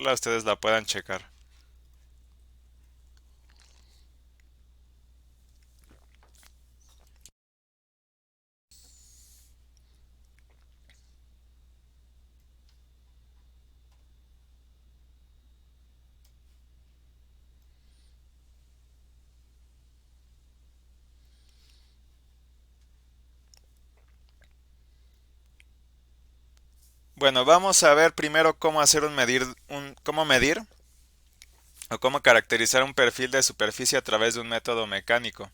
ustedes la puedan checar. Bueno, vamos a ver primero cómo hacer cómo medir o cómo caracterizar un perfil de superficie a través de un método mecánico.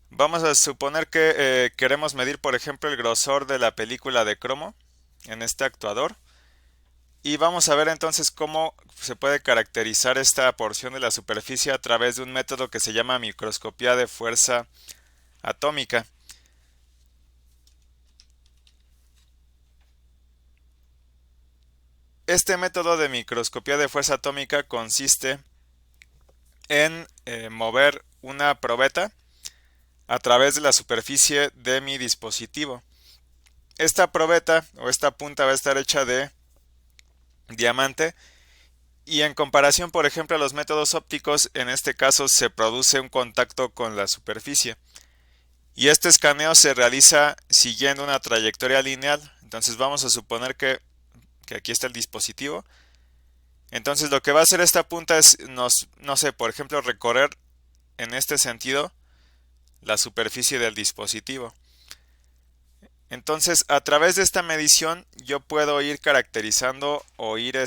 Vamos a suponer que queremos medir, por ejemplo, el grosor de la película de cromo en este actuador. Y vamos a ver entonces cómo se puede caracterizar esta porción de la superficie a través de un método que se llama microscopía de fuerza atómica. Este método de microscopía de fuerza atómica consiste en mover una probeta a través de la superficie de mi dispositivo. Esta probeta o esta punta va a estar hecha de diamante y en comparación, por ejemplo, a los métodos ópticos, en este caso se produce un contacto con la superficie. Y este escaneo se realiza siguiendo una trayectoria lineal. Entonces vamos a suponer que aquí está el dispositivo. Entonces lo que va a hacer esta punta es, no sé, por ejemplo, recorrer en este sentido la superficie del dispositivo. Entonces, a través de esta medición, yo puedo ir caracterizando o ir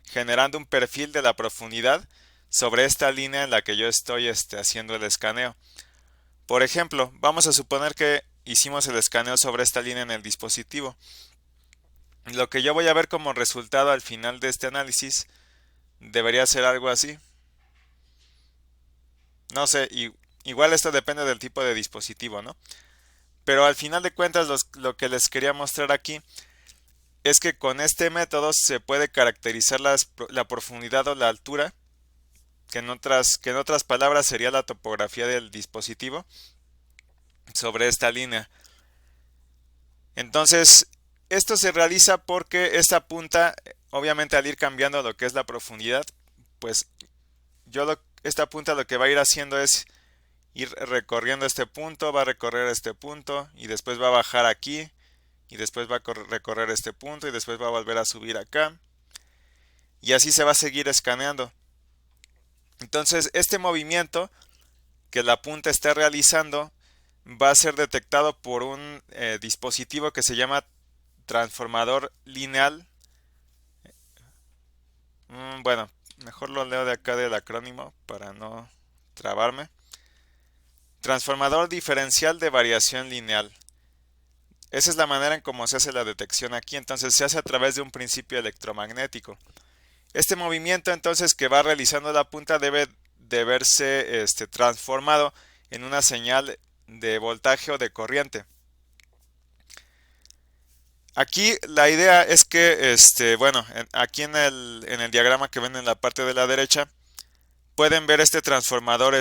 generando un perfil de la profundidad sobre esta línea en la que yo estoy haciendo el escaneo. Por ejemplo, vamos a suponer que hicimos el escaneo sobre esta línea en el dispositivo. Lo que yo voy a ver como resultado al final de este análisis debería ser algo así. No sé, igual esto depende del tipo de dispositivo, ¿no? Pero al final de cuentas lo que les quería mostrar aquí es que con este método se puede caracterizar la profundidad o la altura, que en otras palabras sería la topografía del dispositivo, sobre esta línea. Entonces, esto se realiza porque esta punta, obviamente al ir cambiando lo que es la profundidad, pues esta punta lo que va a ir haciendo es ir recorriendo este punto, va a recorrer este punto y después va a bajar aquí y después va a recorrer este punto y después va a volver a subir acá y así se va a seguir escaneando. Entonces, este movimiento que la punta está realizando va a ser detectado por un dispositivo que se llama transformador lineal. Bueno, mejor lo leo de acá del acrónimo para no trabarme. Transformador diferencial de variación lineal. Esa es la manera en cómo se hace la detección aquí. Entonces se hace a través de un principio electromagnético. Este movimiento entonces que va realizando la punta debe de verse transformado en una señal de voltaje o de corriente. Aquí la idea es que, bueno, aquí en el diagrama que ven en la parte de la derecha, pueden ver este transformador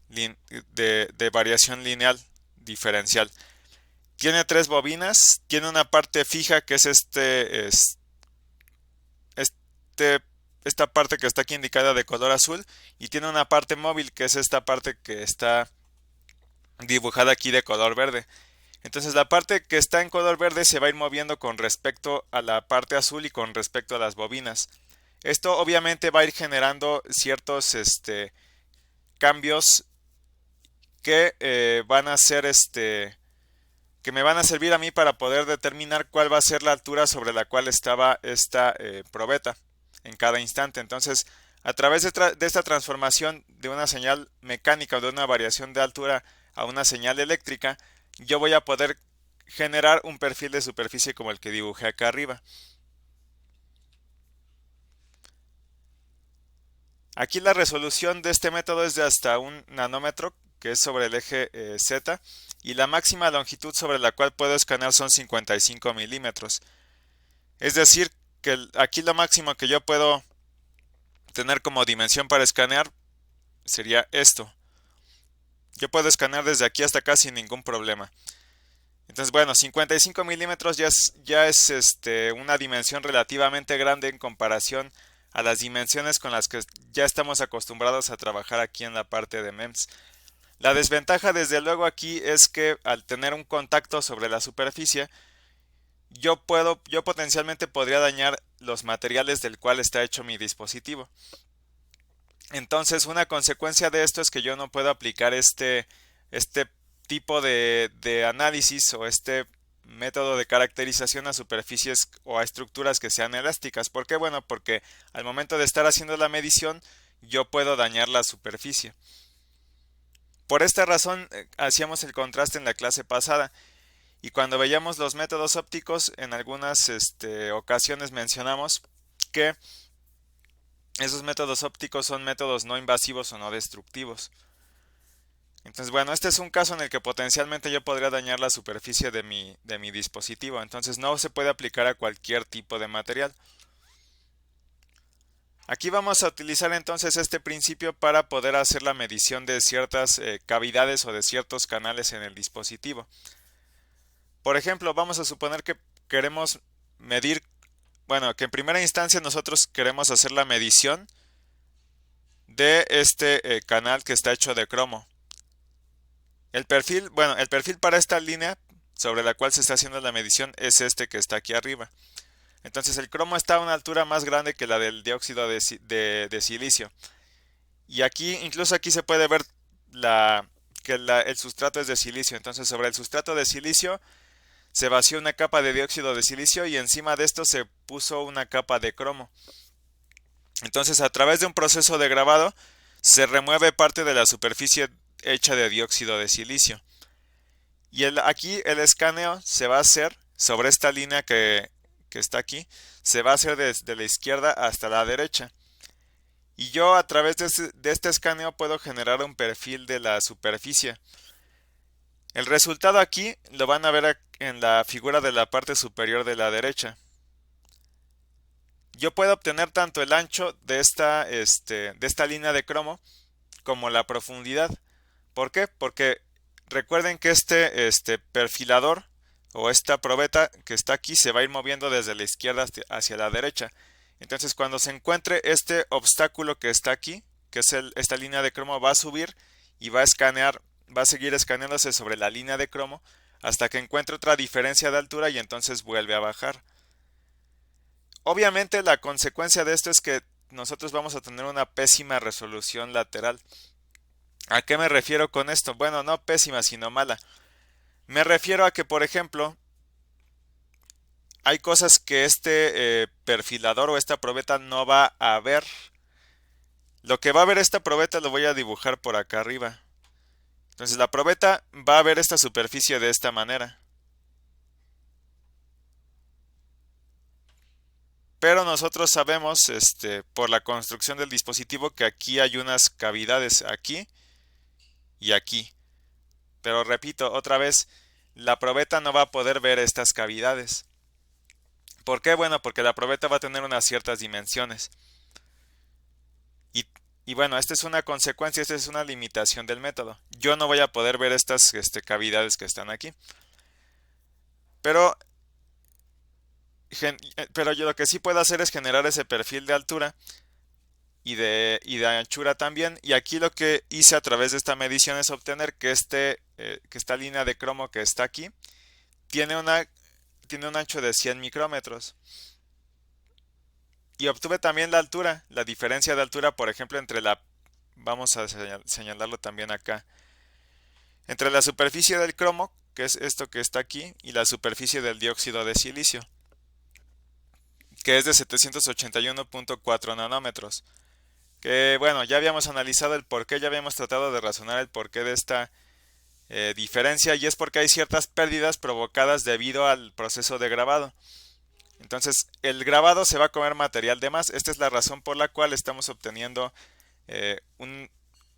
de variación lineal diferencial. Tiene tres bobinas, tiene una parte fija que es este, esta parte que está aquí indicada de color azul y tiene una parte móvil que es esta parte que está dibujada aquí de color verde. Entonces la parte que está en color verde se va a ir moviendo con respecto a la parte azul y con respecto a las bobinas. Esto obviamente va a ir generando ciertos cambios que van a ser que me van a servir a mí para poder determinar cuál va a ser la altura sobre la cual estaba esta probeta en cada instante. Entonces, a través de esta transformación de una señal mecánica o de una variación de altura a una señal eléctrica, yo voy a poder generar un perfil de superficie como el que dibujé acá arriba. Aquí la resolución de este método es de hasta un nanómetro, que es sobre el eje Z, y la máxima longitud sobre la cual puedo escanear son 55 milímetros. Es decir, que aquí lo máximo que yo puedo tener como dimensión para escanear sería esto. Yo puedo escanear desde aquí hasta acá sin ningún problema. Entonces, bueno, 55 milímetros ya es una dimensión relativamente grande en comparación a las dimensiones con las que ya estamos acostumbrados a trabajar aquí en la parte de MEMS. La desventaja desde luego aquí es que al tener un contacto sobre la superficie, yo potencialmente podría dañar los materiales del cual está hecho mi dispositivo. Entonces, una consecuencia de esto es que yo no puedo aplicar este tipo de análisis o este método de caracterización a superficies o a estructuras que sean elásticas. ¿Por qué? Bueno, porque al momento de estar haciendo la medición, yo puedo dañar la superficie. Por esta razón, hacíamos el contraste en la clase pasada. Y cuando veíamos los métodos ópticos, en algunas ocasiones mencionamos que esos métodos ópticos son métodos no invasivos o no destructivos. Entonces, bueno, este es un caso en el que potencialmente yo podría dañar la superficie de mi dispositivo. Entonces, no se puede aplicar a cualquier tipo de material. Aquí vamos a utilizar entonces este principio para poder hacer la medición de ciertas cavidades o de ciertos canales en el dispositivo. Por ejemplo, vamos a suponer que queremos medir, bueno, que en primera instancia nosotros queremos hacer la medición de este canal que está hecho de cromo. El perfil, bueno, el perfil para esta línea sobre la cual se está haciendo la medición es este que está aquí arriba. Entonces el cromo está a una altura más grande que la del dióxido de silicio. Y aquí, incluso aquí se puede ver el sustrato es de silicio. Entonces sobre el sustrato de silicio se vació una capa de dióxido de silicio y encima de esto se puso una capa de cromo. Entonces, a través de un proceso de grabado, se remueve parte de la superficie hecha de dióxido de silicio. Y aquí el escaneo se va a hacer sobre esta línea que está aquí, se va a hacer desde la izquierda hasta la derecha. Y yo a través de este escaneo puedo generar un perfil de la superficie. El resultado aquí lo van a ver en la figura de la parte superior de la derecha. Yo puedo obtener tanto el ancho de esta línea de cromo como la profundidad. ¿Por qué? Porque recuerden que este perfilador o esta probeta que está aquí se va a ir moviendo desde la izquierda hacia la derecha. Entonces cuando se encuentre este obstáculo que está aquí, que es esta línea de cromo, va a subir y va a seguir escaneándose sobre la línea de cromo hasta que encuentre otra diferencia de altura y entonces vuelve a bajar. Obviamente la consecuencia de esto es que nosotros vamos a tener una pésima resolución lateral. ¿A qué me refiero con esto? Bueno, no pésima, sino mala. Me refiero a que, por ejemplo, hay cosas que este perfilador o esta probeta no va a ver. Lo que va a ver esta probeta lo voy a dibujar por acá arriba. Entonces la probeta va a ver esta superficie de esta manera. Pero nosotros sabemos, por la construcción del dispositivo, que aquí hay unas cavidades aquí y aquí. Pero repito, otra vez, la probeta no va a poder ver estas cavidades. ¿Por qué? Bueno, porque la probeta va a tener unas ciertas dimensiones. Y, y bueno, esta es una consecuencia, esta es una limitación del método. Yo no voy a poder ver estas cavidades que están aquí. Pero, pero yo lo que sí puedo hacer es generar ese perfil de altura y de anchura también. Y aquí lo que hice a través de esta medición es obtener que esta línea de cromo que está aquí tiene un ancho de 100 micrómetros. Y obtuve también la altura, la diferencia de altura, por ejemplo, vamos a señalarlo también acá, entre la superficie del cromo, que es esto que está aquí, y la superficie del dióxido de silicio, que es de 781.4 nanómetros. Que bueno, ya habíamos analizado el porqué, ya habíamos tratado de razonar el porqué de esta diferencia, y es porque hay ciertas pérdidas provocadas debido al proceso de grabado. Entonces, el grabado se va a comer material de más. Esta es la razón por la cual estamos obteniendo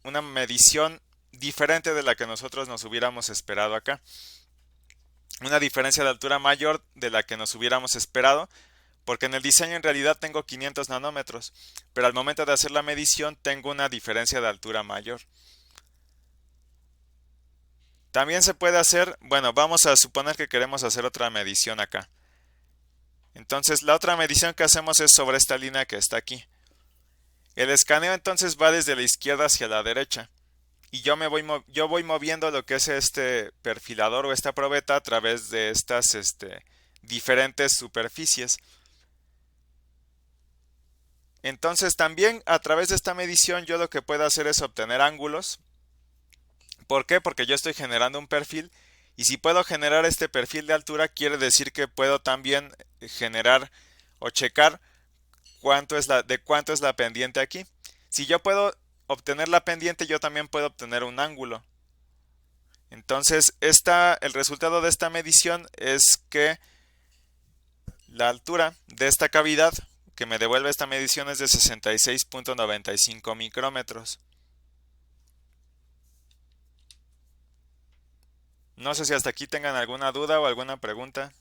una medición diferente de la que nosotros nos hubiéramos esperado acá. Una diferencia de altura mayor de la que nos hubiéramos esperado, porque en el diseño en realidad tengo 500 nanómetros, pero al momento de hacer la medición tengo una diferencia de altura mayor. También se puede hacer, bueno, vamos a suponer que queremos hacer otra medición acá. Entonces la otra medición que hacemos es sobre esta línea que está aquí. El escaneo entonces va desde la izquierda hacia la derecha. Y yo voy moviendo lo que es este perfilador o esta probeta a través de estas diferentes superficies. Entonces también a través de esta medición yo lo que puedo hacer es obtener ángulos. ¿Por qué? Porque yo estoy generando un perfil y si puedo generar este perfil de altura quiere decir que puedo también generar o checar de cuánto es la pendiente aquí. Si yo puedo obtener la pendiente, yo también puedo obtener un ángulo. Entonces, el resultado de esta medición es que la altura de esta cavidad que me devuelve esta medición es de 66.95 micrómetros. No sé si hasta aquí tengan alguna duda o alguna pregunta.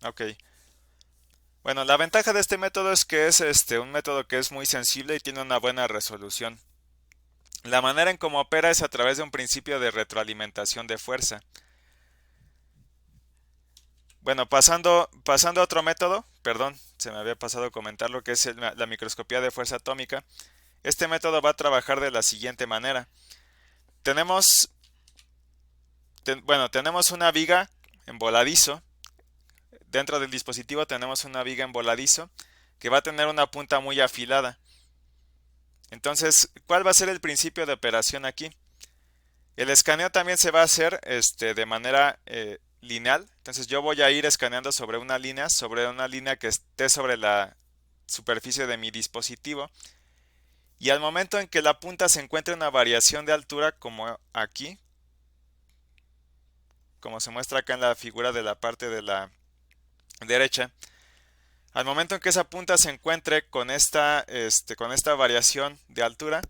Ok. Bueno, la ventaja de este método es que es un método que es muy sensible y tiene una buena resolución. La manera en cómo opera es a través de un principio de retroalimentación de fuerza. Bueno, pasando a otro método, perdón, se me había pasado comentar lo que es la microscopía de fuerza atómica. Este método va a trabajar de la siguiente manera. Tenemos, tenemos una viga en voladizo. Dentro del dispositivo tenemos una viga en voladizo que va a tener una punta muy afilada. Entonces, ¿cuál va a ser el principio de operación aquí? El escaneo también se va a hacer de manera lineal. Entonces yo voy a ir escaneando sobre una línea que esté sobre la superficie de mi dispositivo. Y al momento en que la punta se encuentre una variación de altura como aquí, como se muestra acá en la figura de la parte de la derecha, al momento en que esa punta se encuentre con esta variación de altura,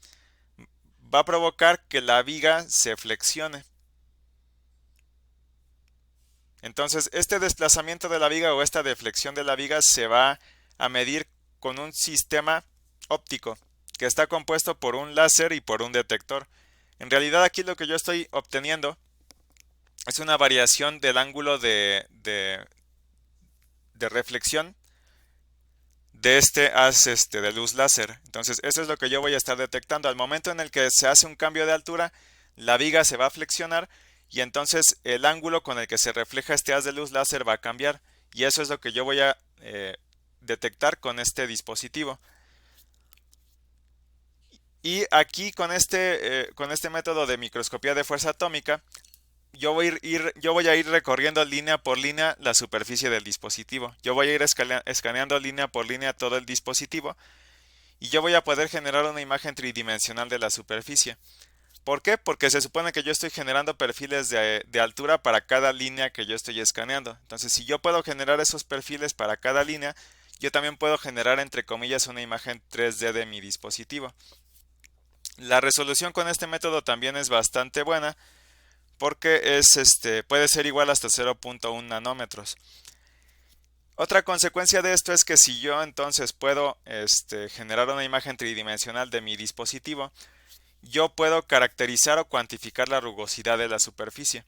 va a provocar que la viga se flexione. Entonces, este desplazamiento de la viga o esta deflexión de la viga se va a medir con un sistema óptico que está compuesto por un láser y por un detector. En realidad aquí lo que yo estoy obteniendo es una variación del ángulo de reflexión de este haz de luz láser. Entonces, eso es lo que yo voy a estar detectando. Al momento en el que se hace un cambio de altura, la viga se va a flexionar y entonces el ángulo con el que se refleja este haz de luz láser va a cambiar. Y eso es lo que yo voy a detectar con este dispositivo. Y aquí con este método de microscopía de fuerza atómica, yo voy a ir recorriendo línea por línea la superficie del dispositivo. Yo voy a ir escaneando línea por línea todo el dispositivo y yo voy a poder generar una imagen tridimensional de la superficie. ¿Por qué? Porque se supone que yo estoy generando perfiles de altura para cada línea que yo estoy escaneando. Entonces, si yo puedo generar esos perfiles para cada línea, yo también puedo generar, entre comillas, una imagen 3D de mi dispositivo. La resolución con este método también es bastante buena porque puede ser igual hasta 0.1 nanómetros. Otra consecuencia de esto es que si yo entonces puedo generar una imagen tridimensional de mi dispositivo, yo puedo caracterizar o cuantificar la rugosidad de la superficie.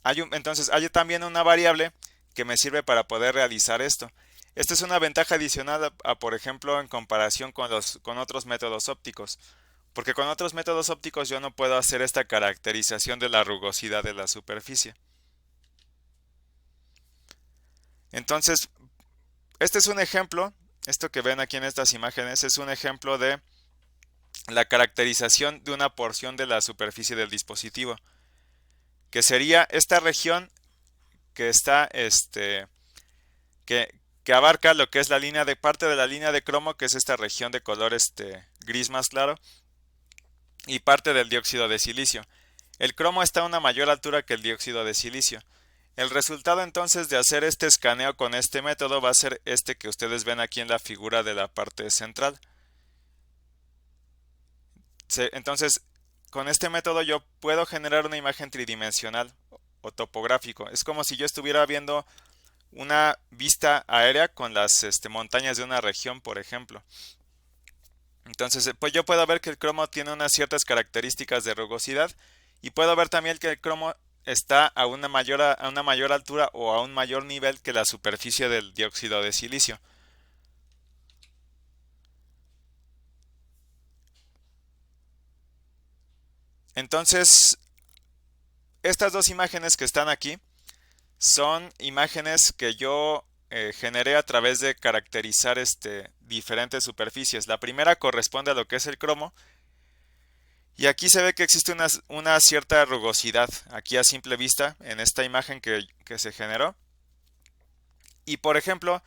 Entonces hay también una variable que me sirve para poder realizar esto. Esta es una ventaja adicional por ejemplo, en comparación con otros métodos ópticos. Porque con otros métodos ópticos yo no puedo hacer esta caracterización de la rugosidad de la superficie. Entonces, este es un ejemplo, esto que ven aquí en estas imágenes es un ejemplo de la caracterización de una porción de la superficie del dispositivo, que sería esta región que está, que abarca lo que es la línea de parte de la línea de cromo, que es esta región de color gris más claro, y parte del dióxido de silicio. El cromo está a una mayor altura que el dióxido de silicio. El resultado entonces de hacer este escaneo con este método va a ser este que ustedes ven aquí en la figura de la parte central. Entonces, con este método yo puedo generar una imagen tridimensional o topográfico. Es como si yo estuviera viendo una vista aérea con las montañas de una región, por ejemplo. Entonces, pues yo puedo ver que el cromo tiene unas ciertas características de rugosidad y puedo ver también que el cromo está a una mayor altura o a un mayor nivel que la superficie del dióxido de silicio. Entonces, estas dos imágenes que están aquí son imágenes que yo generé a través de caracterizar diferentes superficies. La primera corresponde a lo que es el cromo y aquí se ve que existe una cierta rugosidad aquí a simple vista en esta imagen que se generó. Y por ejemplo,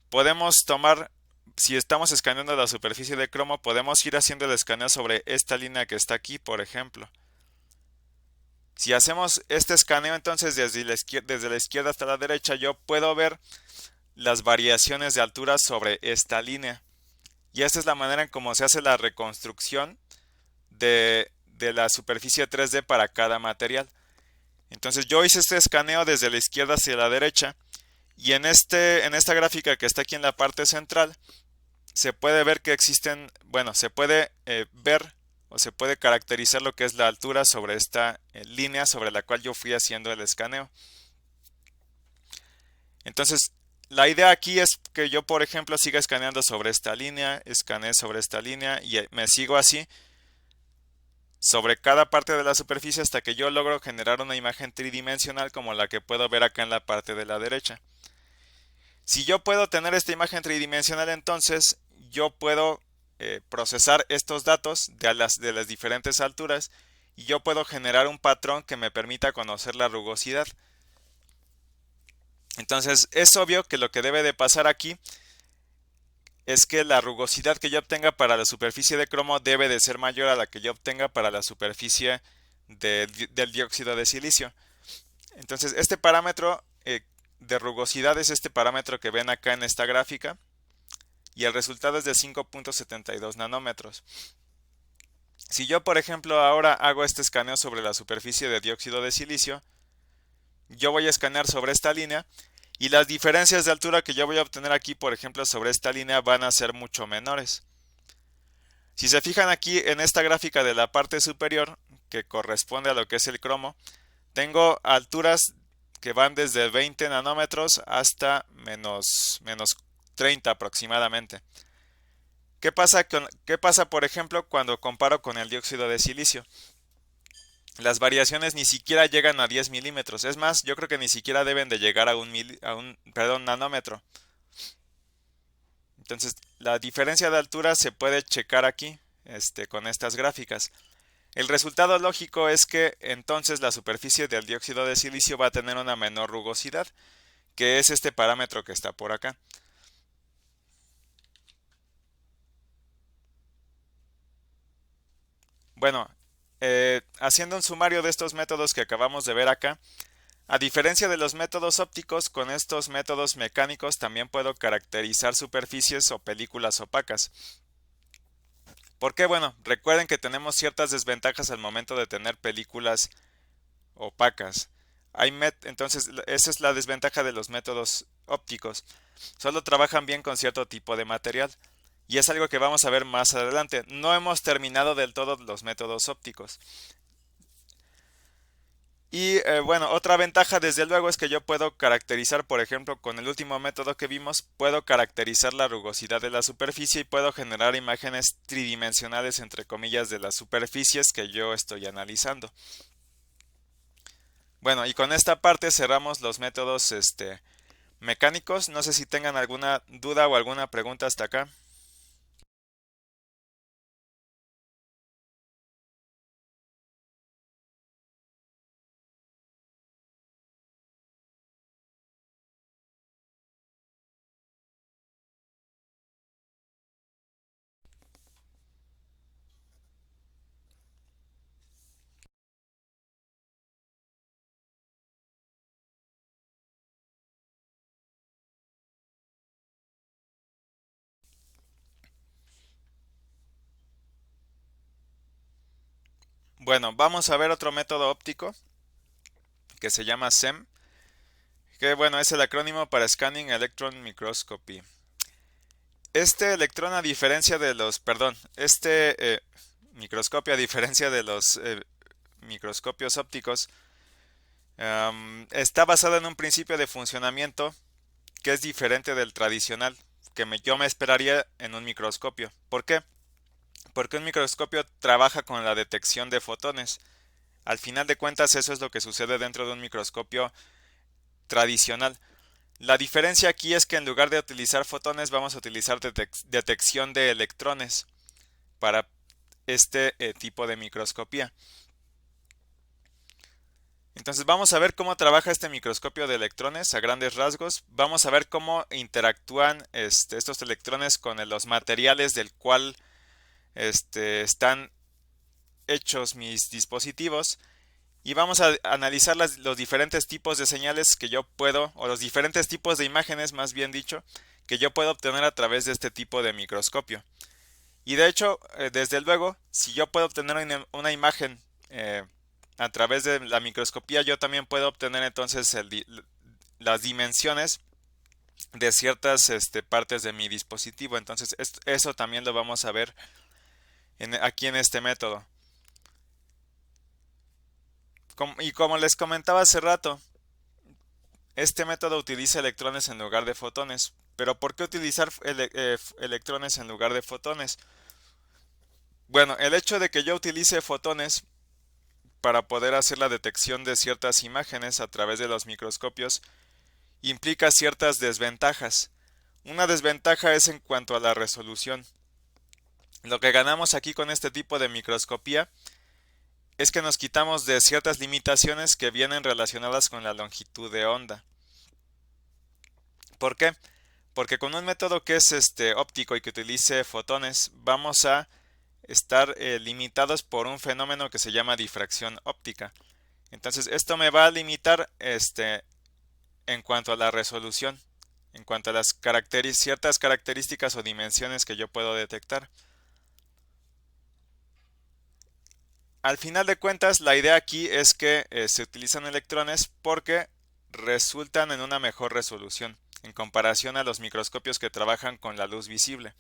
podemos tomar, si estamos escaneando la superficie de cromo, podemos ir haciendo el escaneo sobre esta línea que está aquí, por ejemplo. Si hacemos este escaneo entonces desde la izquierda hasta la derecha, yo puedo ver las variaciones de altura sobre esta línea. Y esta es la manera en cómo se hace la reconstrucción de la superficie 3D para cada material. Entonces yo hice este escaneo desde la izquierda hacia la derecha y en esta gráfica que está aquí en la parte central se puede ver que existen, bueno, se puede ver o se puede caracterizar lo que es la altura sobre esta línea sobre la cual yo fui haciendo el escaneo. Entonces, la idea aquí es que yo, por ejemplo, siga escaneando sobre esta línea, escanee sobre esta línea y me sigo así sobre cada parte de la superficie hasta que yo logro generar una imagen tridimensional como la que puedo ver acá en la parte de la derecha. Si yo puedo tener esta imagen tridimensional, entonces yo puedo procesar estos datos de las diferentes alturas y yo puedo generar un patrón que me permita conocer la rugosidad. Entonces es obvio que lo que debe de pasar aquí es que la rugosidad que yo obtenga para la superficie de cromo debe de ser mayor a la que yo obtenga para la superficie del dióxido de silicio. Entonces este parámetro de rugosidad es este parámetro que ven acá en esta gráfica y el resultado es de 5.72 nanómetros. Si yo por ejemplo ahora hago este escaneo sobre la superficie de dióxido de silicio, yo voy a escanear sobre esta línea y las diferencias de altura que yo voy a obtener aquí, por ejemplo, sobre esta línea van a ser mucho menores. Si se fijan aquí en esta gráfica de la parte superior, que corresponde a lo que es el cromo, tengo alturas que van desde 20 nanómetros hasta menos 30 aproximadamente. ¿Qué pasa, por ejemplo, cuando comparo con el dióxido de silicio? Las variaciones ni siquiera llegan a 10 milímetros. Es más, yo creo que ni siquiera deben de llegar a un nanómetro. Entonces, la diferencia de altura se puede checar aquí, con estas gráficas. El resultado lógico es que entonces la superficie del dióxido de silicio va a tener una menor rugosidad, que es este parámetro que está por acá. Bueno, haciendo un sumario de estos métodos que acabamos de ver acá, a diferencia de los métodos ópticos, con estos métodos mecánicos también puedo caracterizar superficies o películas opacas. ¿Por qué? Bueno, recuerden que tenemos ciertas desventajas al momento de tener películas opacas. Entonces, esa es la desventaja de los métodos ópticos. Solo trabajan bien con cierto tipo de material. Y es algo que vamos a ver más adelante. No hemos terminado del todo los métodos ópticos. Y bueno, otra ventaja desde luego es que yo puedo caracterizar, por ejemplo, con el último método que vimos, puedo caracterizar la rugosidad de la superficie y puedo generar imágenes tridimensionales, entre comillas, de las superficies que yo estoy analizando. Bueno, y con esta parte cerramos los métodos mecánicos. No sé si tengan alguna duda o alguna pregunta hasta acá. Bueno, vamos a ver otro método óptico que se llama SEM, que bueno, es el acrónimo para Scanning Electron Microscopy. Este electrón, a diferencia de los, perdón, microscopio, a diferencia de los microscopios ópticos, está basado en un principio de funcionamiento que es diferente del tradicional, que yo me esperaría en un microscopio. ¿Por qué? Porque un microscopio trabaja con la detección de fotones. Al final de cuentas, eso es lo que sucede dentro de un microscopio tradicional. La diferencia aquí es que en lugar de utilizar fotones, vamos a utilizar detección de electrones para este tipo de microscopía. Entonces vamos a ver cómo trabaja este microscopio de electrones a grandes rasgos. Vamos a ver cómo interactúan estos electrones con los materiales del cual están hechos mis dispositivos. Y vamos a analizar los diferentes tipos de señales que yo puedo, o los diferentes tipos de imágenes, más bien dicho, que yo puedo obtener a través de este tipo de microscopio. Y de hecho, desde luego, si yo puedo obtener una imagen a través de la microscopía, yo también puedo obtener entonces las dimensiones de ciertas partes de mi dispositivo. Entonces, eso también lo vamos a ver aquí en este método. Y como les comentaba hace rato, este método utiliza electrones en lugar de fotones. Pero ¿por qué utilizar electrones en lugar de fotones? Bueno, el hecho de que yo utilice fotones para poder hacer la detección de ciertas imágenes a través de los microscopios implica ciertas desventajas. Una desventaja es en cuanto a la resolución. Lo que ganamos aquí con este tipo de microscopía es que nos quitamos de ciertas limitaciones que vienen relacionadas con la longitud de onda. ¿Por qué? Porque con un método que es óptico y que utilice fotones, vamos a estar limitados por un fenómeno que se llama difracción óptica. Entonces, esto me va a limitar en cuanto a la resolución, en cuanto a las ciertas características o dimensiones que yo puedo detectar. Al final de cuentas, la idea aquí es que se utilizan electrones porque resultan en una mejor resolución en comparación a los microscopios que trabajan con la luz visible.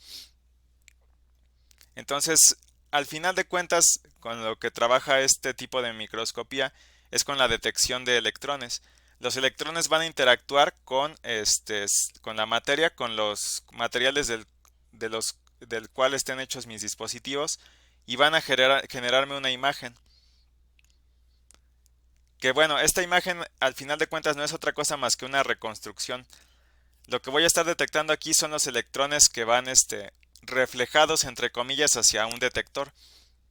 Entonces, al final de cuentas, con lo que trabaja este tipo de microscopía es con la detección de electrones. Los electrones van a interactuar con la materia, con los materiales del cual estén hechos mis dispositivos y van a generarme una imagen. Que bueno, esta imagen al final de cuentas no es otra cosa más que una reconstrucción. Lo que voy a estar detectando aquí son los electrones que van reflejados entre comillas hacia un detector.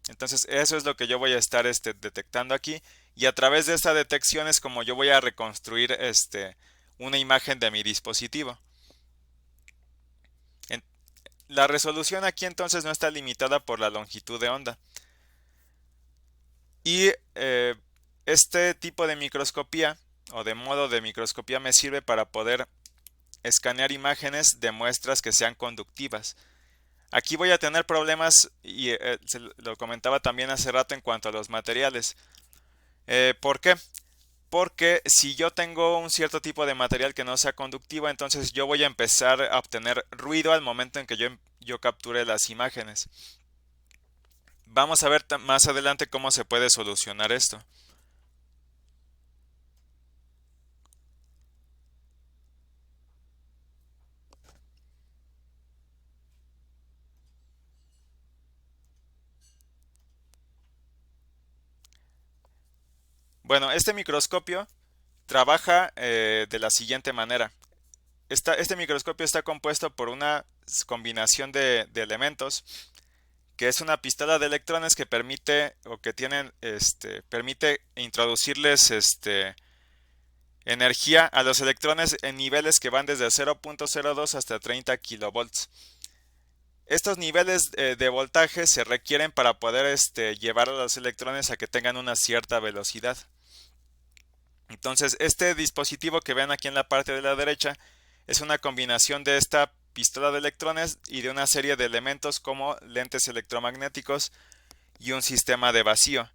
Entonces eso es lo que yo voy a estar detectando aquí y a través de esta detección es como yo voy a reconstruir una imagen de mi dispositivo. En- la resolución aquí entonces no está limitada por la longitud de onda. Y este tipo de microscopía o de modo de microscopía me sirve para poder escanear imágenes de muestras que sean conductivas. Aquí voy a tener problemas y se lo comentaba también hace rato en cuanto a los materiales. ¿Por qué? Porque si yo tengo un cierto tipo de material que no sea conductivo, entonces yo voy a empezar a obtener ruido al momento en que yo capture las imágenes. Vamos a ver más adelante cómo se puede solucionar esto. Bueno, este microscopio trabaja de la siguiente manera. Este microscopio está compuesto por una combinación de elementos que es una pistola de electrones que permite o que tienen permite introducirles energía a los electrones en niveles que van desde 0.02 hasta 30 kilovolts. Estos niveles de voltaje se requieren para poder llevar a los electrones a que tengan una cierta velocidad. Entonces, este dispositivo que ven aquí en la parte de la derecha es una combinación de esta pistola de electrones y de una serie de elementos como lentes electromagnéticos y un sistema de vacío.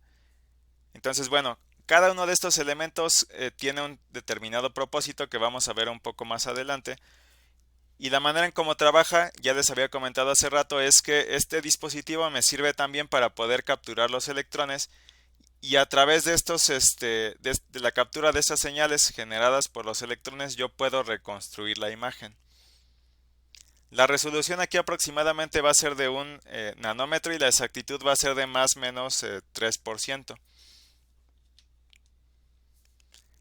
Entonces, bueno, cada uno de estos elementos tiene un determinado propósito que vamos a ver un poco más adelante. Y la manera en cómo trabaja, ya les había comentado hace rato, es que este dispositivo me sirve también para poder capturar los electrones y a través de estos, de la captura de estas señales generadas por los electrones, yo puedo reconstruir la imagen. La resolución aquí aproximadamente va a ser de un nanómetro y la exactitud va a ser de más o menos 3%.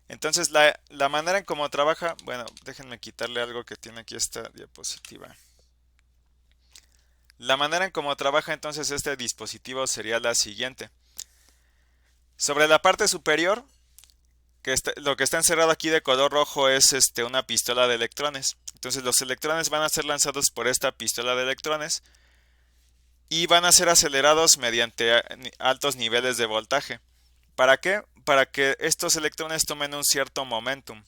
Entonces la manera en cómo trabaja, bueno, déjenme quitarle algo que tiene aquí esta diapositiva. La manera en cómo trabaja entonces este dispositivo sería la siguiente. Sobre la parte superior, lo que está encerrado aquí de color rojo es una pistola de electrones. Entonces los electrones van a ser lanzados por esta pistola de electrones y van a ser acelerados mediante altos niveles de voltaje. ¿Para qué? Para que estos electrones tomen un cierto momentum.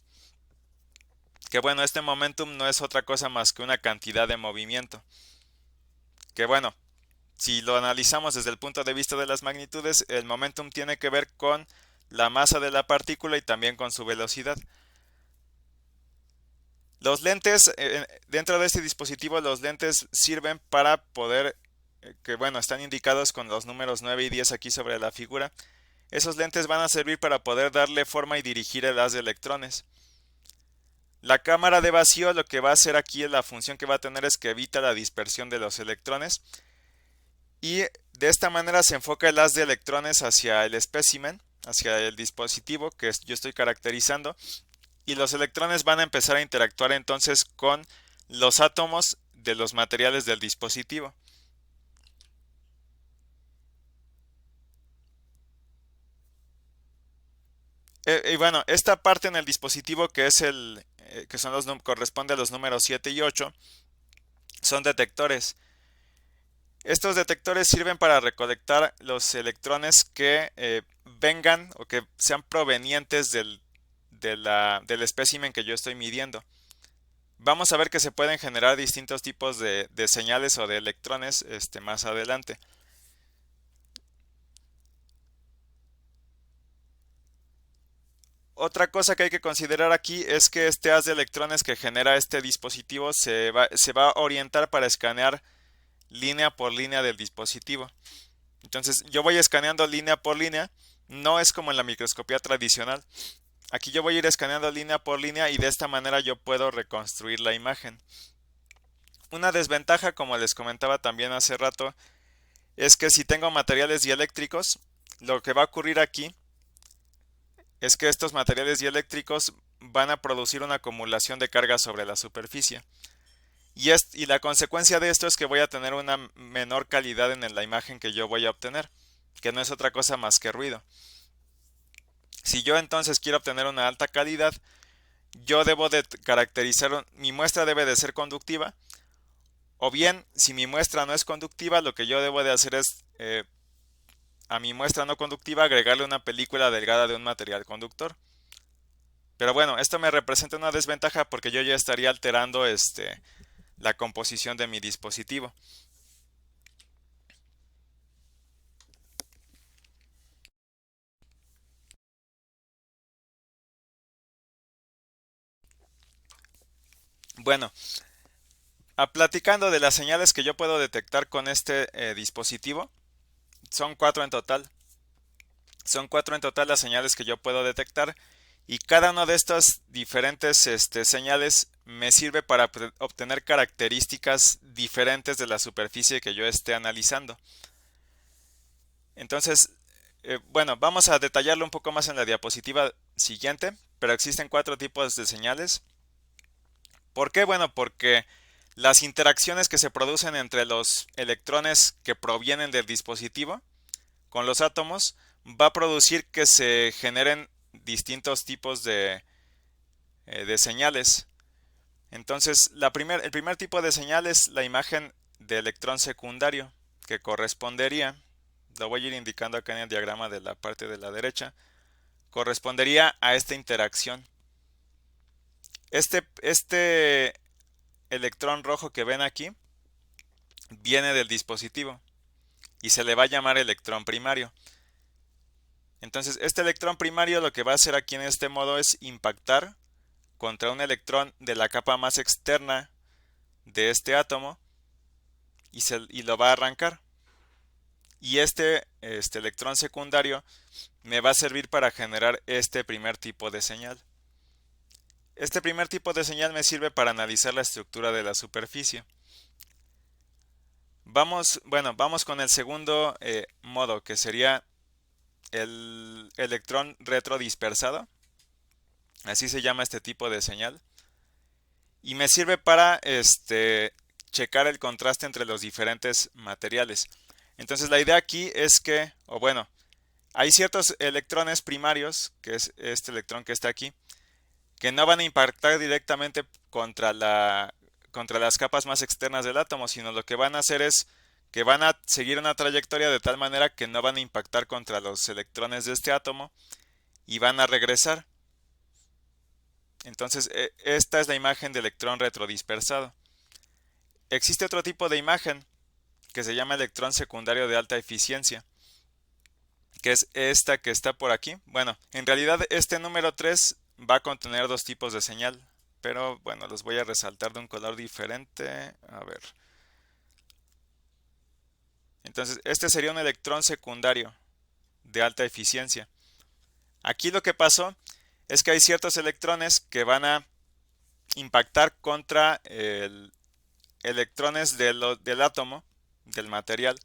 Que bueno, este momentum no es otra cosa más que una cantidad de movimiento. Que bueno, si lo analizamos desde el punto de vista de las magnitudes, el momentum tiene que ver con la masa de la partícula y también con su velocidad. Los lentes, dentro de este dispositivo, los lentes sirven para poder, que bueno, están indicados con los números 9 y 10 aquí sobre la figura. Esos lentes van a servir para poder darle forma y dirigir el haz de electrones. La cámara de vacío lo que va a hacer aquí, la función que va a tener es que evita la dispersión de los electrones. Y de esta manera se enfoca el haz de electrones hacia el espécimen, hacia el dispositivo que yo estoy caracterizando. Y los electrones van a empezar a interactuar entonces con los átomos de los materiales del dispositivo. Y bueno, esta parte en el dispositivo que es que son corresponde a los números 7 y 8, son detectores. Estos detectores sirven para recolectar los electrones que vengan o que sean provenientes del espécimen que yo estoy midiendo. Vamos a ver que se pueden generar distintos tipos de señales o de electrones más adelante. Otra cosa que hay que considerar aquí es que este haz de electrones que genera este dispositivo se va a orientar para escanear línea por línea del dispositivo. Entonces yo voy escaneando línea por línea, no es como en la microscopía tradicional. Aquí yo voy a ir escaneando línea por línea y de esta manera yo puedo reconstruir la imagen. Una desventaja, como les comentaba también hace rato, es que si tengo materiales dieléctricos, lo que va a ocurrir aquí es que estos materiales dieléctricos van a producir una acumulación de carga sobre la superficie. Y la consecuencia de esto es que voy a tener una menor calidad en la imagen que yo voy a obtener, que no es otra cosa más que ruido. Si yo entonces quiero obtener una alta calidad, yo debo de caracterizar, mi muestra debe de ser conductiva, o bien, si mi muestra no es conductiva, lo que yo debo de hacer es a mi muestra no conductiva agregarle una película delgada de un material conductor. Pero bueno, esto me representa una desventaja porque yo ya estaría alterando la composición de mi dispositivo. Bueno, platicando de las señales que yo puedo detectar con este dispositivo, son cuatro en total. Son cuatro en total las señales que yo puedo detectar y cada una de estas diferentes señales me sirve para obtener características diferentes de la superficie que yo esté analizando. Entonces, bueno, vamos a detallarlo un poco más en la diapositiva siguiente, pero existen cuatro tipos de señales. ¿Por qué? Bueno, porque las interacciones que se producen entre los electrones que provienen del dispositivo con los átomos va a producir que se generen distintos tipos de señales. Entonces, el primer tipo de señal es la imagen de electrón secundario, que correspondería, lo voy a ir indicando acá en el diagrama de la parte de la derecha, correspondería a esta interacción. Este electrón rojo que ven aquí viene del dispositivo y se le va a llamar electrón primario. Entonces, este electrón primario lo que va a hacer aquí en este modo es impactar contra un electrón de la capa más externa de este átomo y lo va a arrancar. Y este electrón secundario me va a servir para generar este primer tipo de señal. Este primer tipo de señal me sirve para analizar la estructura de la superficie. Vamos con el segundo modo, que sería el electrón retrodispersado. Así se llama este tipo de señal. Y me sirve para checar el contraste entre los diferentes materiales. Entonces la idea aquí es que, o bueno, hay ciertos electrones primarios, que es este electrón que está aquí, que no van a impactar directamente contra las capas más externas del átomo, sino lo que van a hacer es que van a seguir una trayectoria de tal manera que no van a impactar contra los electrones de este átomo y van a regresar. Entonces, esta es la imagen de electrón retrodispersado. Existe otro tipo de imagen que se llama electrón secundario de alta eficiencia, que es esta que está por aquí. Bueno, en realidad este número 3 va a contener dos tipos de señal, pero bueno, los voy a resaltar de un color diferente. A ver. Entonces, este sería un electrón secundario de alta eficiencia. Aquí lo que pasó es que hay ciertos electrones que van a impactar contra electrones del átomo, del material,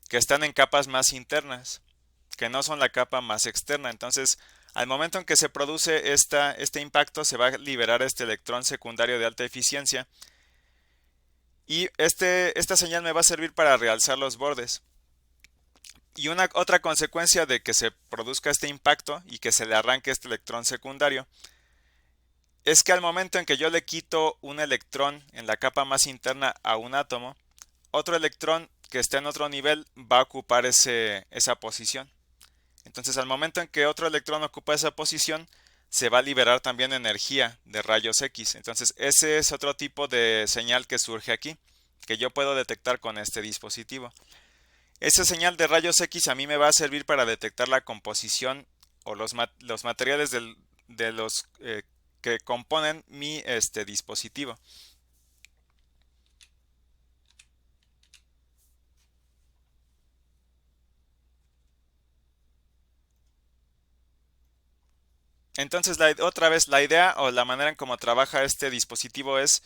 que están en capas más internas, que no son la capa más externa. Entonces, al momento en que se produce este impacto, se va a liberar este electrón secundario de alta eficiencia. Y esta señal me va a servir para realzar los bordes. Y una otra consecuencia de que se produzca este impacto y que se le arranque este electrón secundario es que al momento en que yo le quito un electrón en la capa más interna a un átomo, otro electrón que esté en otro nivel va a ocupar esa posición. Entonces, al momento en que otro electrón ocupa esa posición, se va a liberar también energía de rayos X. Entonces, ese es otro tipo de señal que surge aquí, que yo puedo detectar con este dispositivo. Esa señal de rayos X a mí me va a servir para detectar la composición o los materiales de los que componen mi dispositivo. Entonces, otra vez, la idea o la manera en cómo trabaja este dispositivo es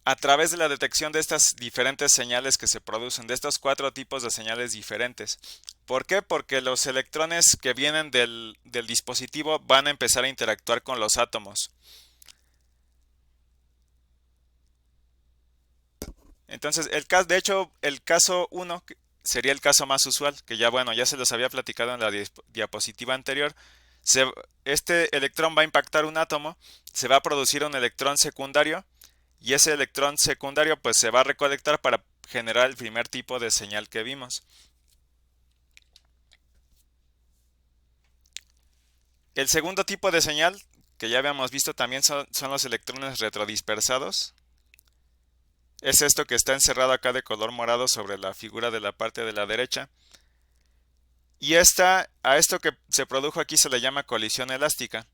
a través de la detección de estas diferentes señales que se producen, de estos cuatro tipos de señales diferentes. ¿Por qué? Porque los electrones que vienen del dispositivo van a empezar a interactuar con los átomos. Entonces, de hecho, el caso 1 sería el caso más usual, que ya bueno, ya se los había platicado en la diapositiva anterior. Este electrón va a impactar un átomo, se va a producir un electrón secundario y ese electrón secundario pues se va a recolectar para generar el primer tipo de señal que vimos. El segundo tipo de señal que ya habíamos visto también son los electrones retrodispersados. Es esto que está encerrado acá de color morado sobre la figura de la parte de la derecha. Y a esto que se produjo aquí se le llama colisión elástica.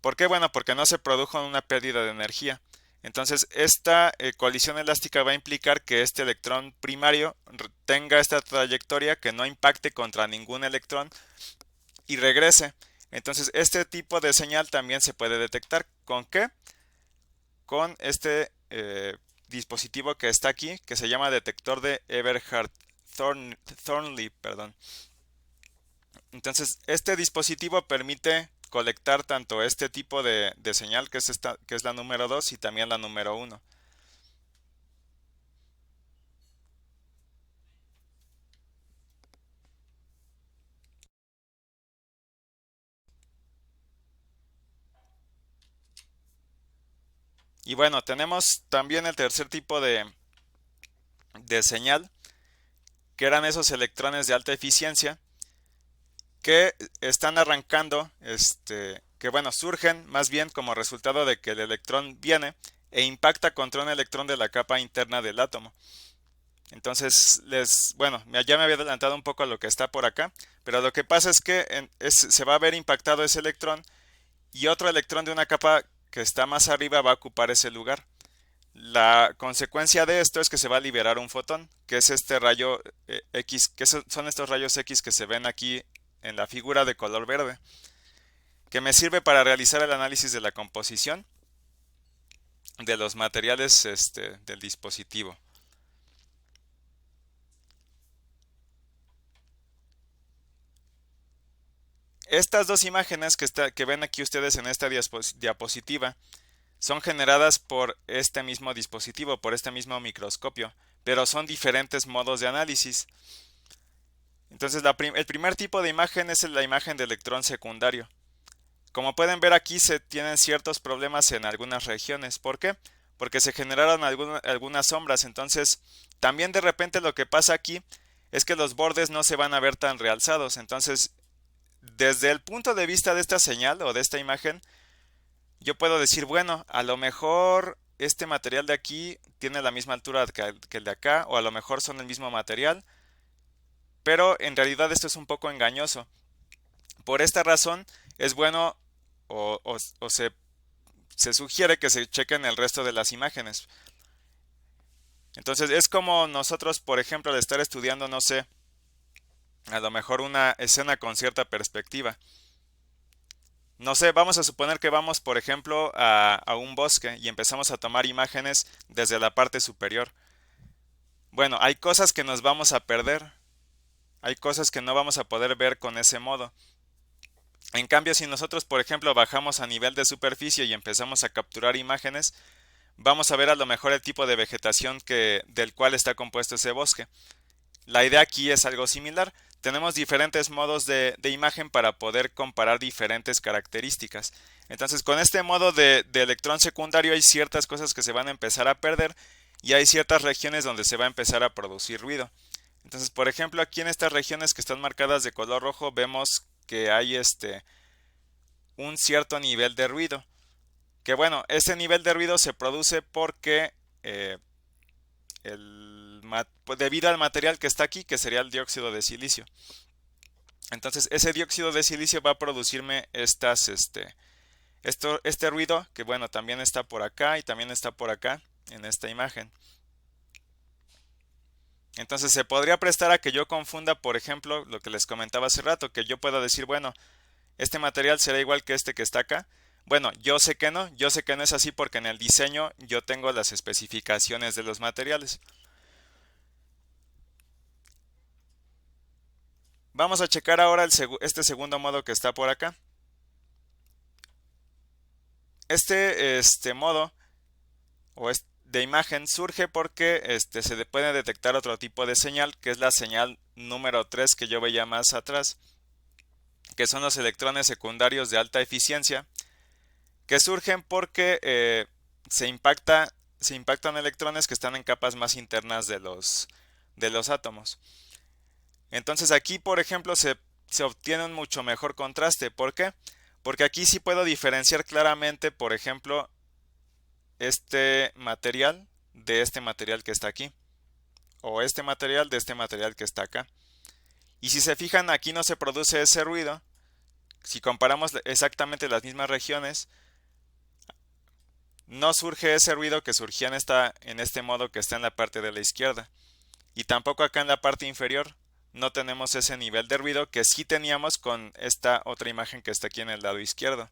¿Por qué? Bueno, porque no se produjo una pérdida de energía. Entonces, esta colisión elástica va a implicar que este electrón primario tenga esta trayectoria, que no impacte contra ningún electrón y regrese. Entonces, este tipo de señal también se puede detectar. ¿Con qué? Con este dispositivo que está aquí, que se llama detector de Thornley, perdón. Entonces, este dispositivo permite colectar tanto este tipo de señal, que es la número 2, y también la número 1. Y bueno, tenemos también el tercer tipo de señal, que eran esos electrones de alta eficiencia que están arrancando, que bueno, surgen más bien como resultado de que el electrón viene e impacta contra un electrón de la capa interna del átomo. Entonces, bueno, ya me había adelantado un poco a lo que está por acá, pero lo que pasa es que se va a ver impactado ese electrón y otro electrón de una capa que está más arriba va a ocupar ese lugar. La consecuencia de esto es que se va a liberar un fotón, que es este rayo X, que son estos rayos X que se ven aquí en la figura de color verde, que me sirve para realizar el análisis de la composición de los materiales del dispositivo. Estas dos imágenes que ven aquí ustedes en esta diapositiva son generadas por este mismo dispositivo, por este mismo microscopio, pero son diferentes modos de análisis. Entonces, el primer tipo de imagen es la imagen de electrón secundario. Como pueden ver aquí se tienen ciertos problemas en algunas regiones. ¿Por qué? Porque se generaron algunas sombras. Entonces, también de repente lo que pasa aquí es que los bordes no se van a ver tan realzados. Entonces, desde el punto de vista de esta señal o de esta imagen, yo puedo decir, bueno, a lo mejor este material de aquí tiene la misma altura que el de acá, o a lo mejor son el mismo material, pero en realidad esto es un poco engañoso. Por esta razón, es bueno o se sugiere que se chequen el resto de las imágenes. Entonces, es como nosotros, por ejemplo, al estar estudiando, no sé, a lo mejor una escena con cierta perspectiva. No sé, vamos a suponer que vamos, por ejemplo, a un bosque y empezamos a tomar imágenes desde la parte superior. Bueno, hay cosas que nos vamos a perder, hay cosas que no vamos a poder ver con ese modo. En cambio, si nosotros, por ejemplo, bajamos a nivel de superficie y empezamos a capturar imágenes, vamos a ver a lo mejor el tipo de vegetación del cual está compuesto ese bosque. La idea aquí es algo similar. Tenemos diferentes modos de imagen para poder comparar diferentes características. Entonces, con este modo de electrón secundario hay ciertas cosas que se van a empezar a perder y hay ciertas regiones donde se va a empezar a producir ruido. Entonces, por ejemplo, aquí en estas regiones que están marcadas de color rojo vemos que hay un cierto nivel de ruido. Que bueno, ese nivel de ruido se produce porque pues debido al material que está aquí, que sería el dióxido de silicio. Entonces, ese dióxido de silicio va a producirme este ruido, que bueno, también está por acá y también está por acá en esta imagen. Entonces, se podría prestar a que yo confunda, por ejemplo, lo que les comentaba hace rato, que yo pueda decir, bueno, este material será igual que este que está acá. Bueno, yo sé que no es así porque en el diseño yo tengo las especificaciones de los materiales. Vamos a checar ahora este segundo modo que está por acá. Este modo de imagen surge porque se puede detectar otro tipo de señal, que es la señal número 3 que yo veía más atrás, que son los electrones secundarios de alta eficiencia, que surgen porque se impactan electrones que están en capas más internas de los átomos. Entonces aquí, por ejemplo, se obtiene un mucho mejor contraste. ¿Por qué? Porque aquí sí puedo diferenciar claramente, por ejemplo, este material de este material que está aquí, o este material de este material que está acá. Y si se fijan, aquí no se produce ese ruido. Si comparamos exactamente las mismas regiones, no surge ese ruido que surgía en este modo que está en la parte de la izquierda. Y tampoco acá en la parte inferior no tenemos ese nivel de ruido que sí teníamos con esta otra imagen que está aquí en el lado izquierdo.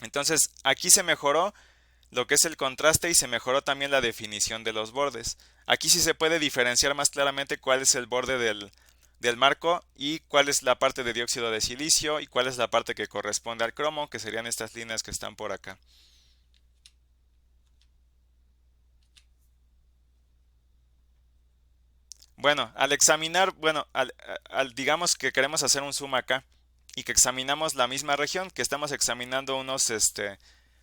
Entonces aquí se mejoró lo que es el contraste y se mejoró también la definición de los bordes. Aquí sí se puede diferenciar más claramente cuál es el borde del marco y cuál es la parte de dióxido de silicio y cuál es la parte que corresponde al cromo, que serían estas líneas que están por acá. Bueno, al examinar, bueno, digamos que queremos hacer un zoom acá y que examinamos la misma región, que estamos examinando unos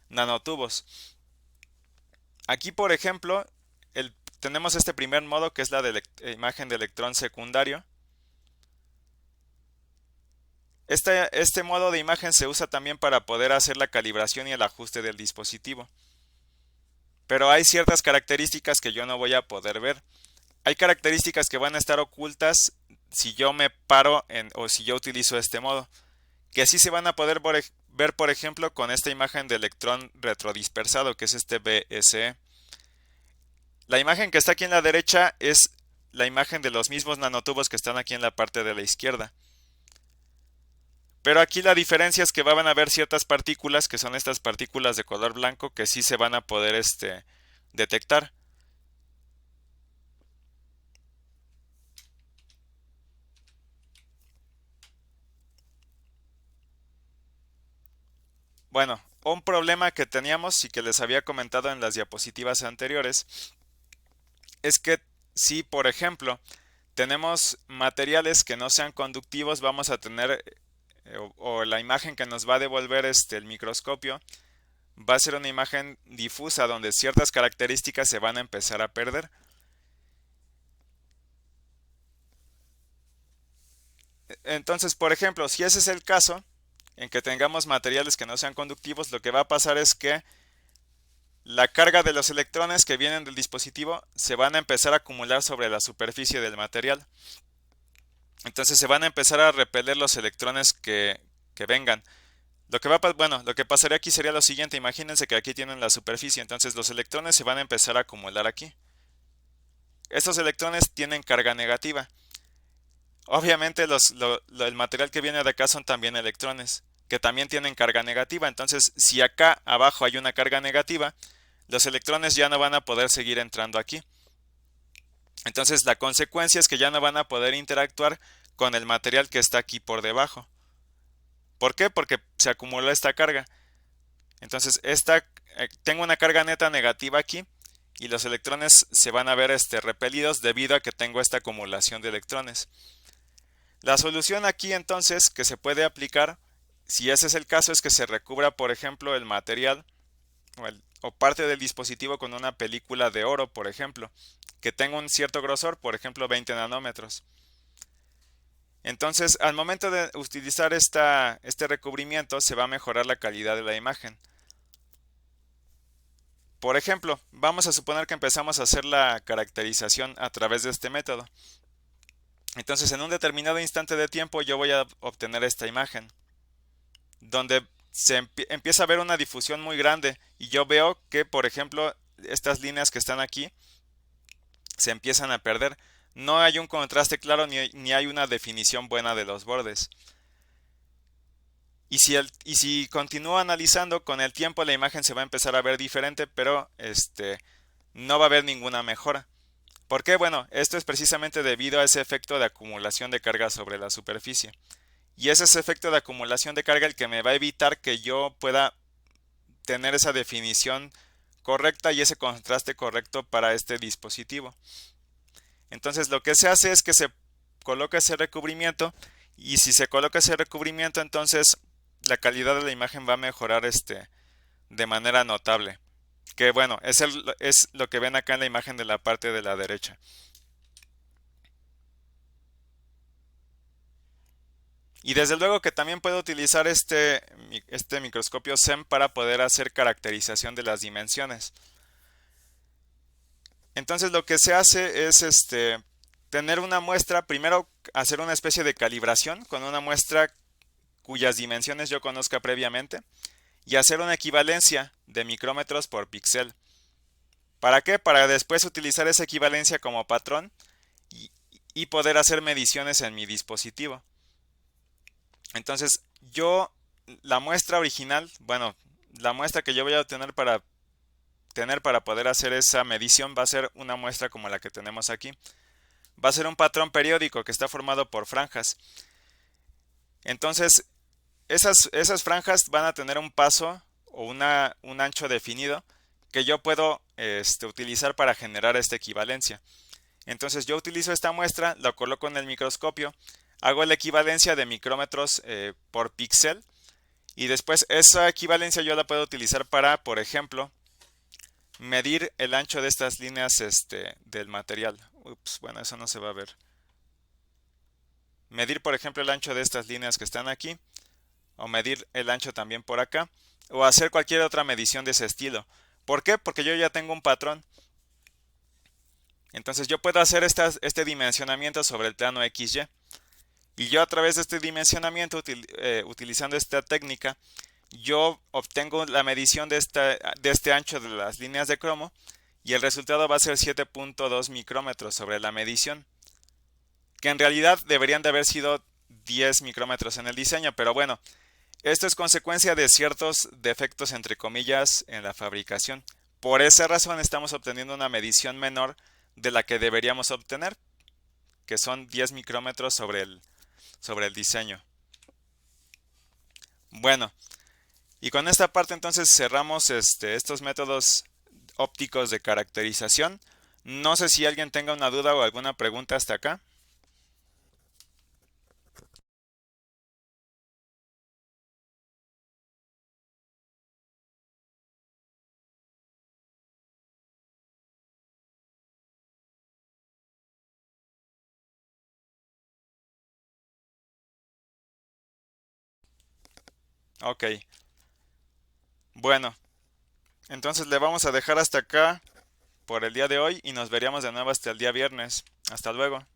nanotubos. Aquí, por ejemplo, tenemos este primer modo que es la de imagen de electrón secundario. Este modo de imagen se usa también para poder hacer la calibración y el ajuste del dispositivo. Pero hay ciertas características que yo no voy a poder ver. hay características que van a estar ocultas si yo me paro o si yo utilizo este modo, que sí se van a poder ver, por ejemplo, con esta imagen de electrón retrodispersado, que es este BSE. La imagen que está aquí en la derecha es la imagen de los mismos nanotubos que están aquí en la parte de la izquierda. Pero aquí la diferencia es que van a haber ciertas partículas, que son estas partículas de color blanco, que sí se van a poder detectar. Bueno, un problema que teníamos y que les había comentado en las diapositivas anteriores es que si, por ejemplo, tenemos materiales que no sean conductivos, vamos a tener, o la imagen que nos va a devolver el microscopio, va a ser una imagen difusa donde ciertas características se van a empezar a perder. Entonces, por ejemplo, si ese es el caso, en que tengamos materiales que no sean conductivos, lo que va a pasar es que la carga de los electrones que vienen del dispositivo se van a empezar a acumular sobre la superficie del material. Entonces se van a empezar a repeler los electrones que vengan. Lo que pasaría aquí sería lo siguiente: imagínense que aquí tienen la superficie, entonces los electrones se van a empezar a acumular aquí. Estos electrones tienen carga negativa. Obviamente el material que viene de acá son también electrones, que también tienen carga negativa. Entonces, si acá abajo hay una carga negativa, los electrones ya no van a poder seguir entrando aquí. Entonces, la consecuencia es que ya no van a poder interactuar con el material que está aquí por debajo. ¿Por qué? Porque se acumuló esta carga. Entonces, tengo una carga neta negativa aquí y los electrones se van a ver repelidos debido a que tengo esta acumulación de electrones. La solución aquí entonces que se puede aplicar, si ese es el caso, es que se recubra, por ejemplo, el material o parte del dispositivo con una película de oro, por ejemplo, que tenga un cierto grosor, por ejemplo 20 nanómetros. Entonces, al momento de utilizar este recubrimiento, se va a mejorar la calidad de la imagen. Por ejemplo, vamos a suponer que empezamos a hacer la caracterización a través de este método. Entonces, en un determinado instante de tiempo yo voy a obtener esta imagen, donde se empieza a ver una difusión muy grande y yo veo que, por ejemplo, estas líneas que están aquí se empiezan a perder. No hay un contraste claro ni hay una definición buena de los bordes. Y si continúo analizando, con el tiempo la imagen se va a empezar a ver diferente, pero no va a haber ninguna mejora. ¿Por qué? Bueno, esto es precisamente debido a ese efecto de acumulación de carga sobre la superficie. Y es ese efecto de acumulación de carga el que me va a evitar que yo pueda tener esa definición correcta y ese contraste correcto para este dispositivo. Entonces lo que se hace es que se coloca ese recubrimiento, y si se coloca ese recubrimiento, entonces la calidad de la imagen va a mejorar de manera notable. Que bueno, es lo que ven acá en la imagen de la parte de la derecha. Y desde luego que también puedo utilizar este microscopio SEM para poder hacer caracterización de las dimensiones. Entonces lo que se hace es tener una muestra, primero hacer una especie de calibración con una muestra cuyas dimensiones yo conozca previamente, y hacer una equivalencia de micrómetros por píxel. ¿Para qué? Para después utilizar esa equivalencia como patrón y poder hacer mediciones en mi dispositivo. Entonces, la muestra original, bueno, la muestra que yo voy a obtener para poder hacer esa medición va a ser una muestra como la que tenemos aquí. Va a ser un patrón periódico que está formado por franjas. Entonces, esas franjas van a tener un paso o un ancho definido que yo puedo utilizar para generar esta equivalencia. Entonces yo utilizo esta muestra, la coloco en el microscopio, hago la equivalencia de micrómetros por píxel, y después esa equivalencia yo la puedo utilizar para, por ejemplo, medir el ancho de estas líneas del material. Ups, bueno, eso no se va a ver. Medir, por ejemplo, el ancho de estas líneas que están aquí, o medir el ancho también por acá, o hacer cualquier otra medición de ese estilo. ¿Por qué? Porque yo ya tengo un patrón. Entonces yo puedo hacer este dimensionamiento sobre el plano XY. Y yo a través de este dimensionamiento, utilizando esta técnica, yo obtengo la medición de este ancho de las líneas de cromo y el resultado va a ser 7.2 micrómetros sobre la medición, que en realidad deberían de haber sido 10 micrómetros en el diseño, pero bueno, esto es consecuencia de ciertos defectos entre comillas en la fabricación. Por esa razón estamos obteniendo una medición menor de la que deberíamos obtener, que son 10 micrómetros sobre el diseño. Bueno, y con esta parte entonces cerramos estos métodos ópticos de caracterización. No sé si alguien tenga una duda o alguna pregunta hasta acá. Ok, bueno, entonces le vamos a dejar hasta acá por el día de hoy y nos veríamos de nuevo hasta el día viernes. Hasta luego.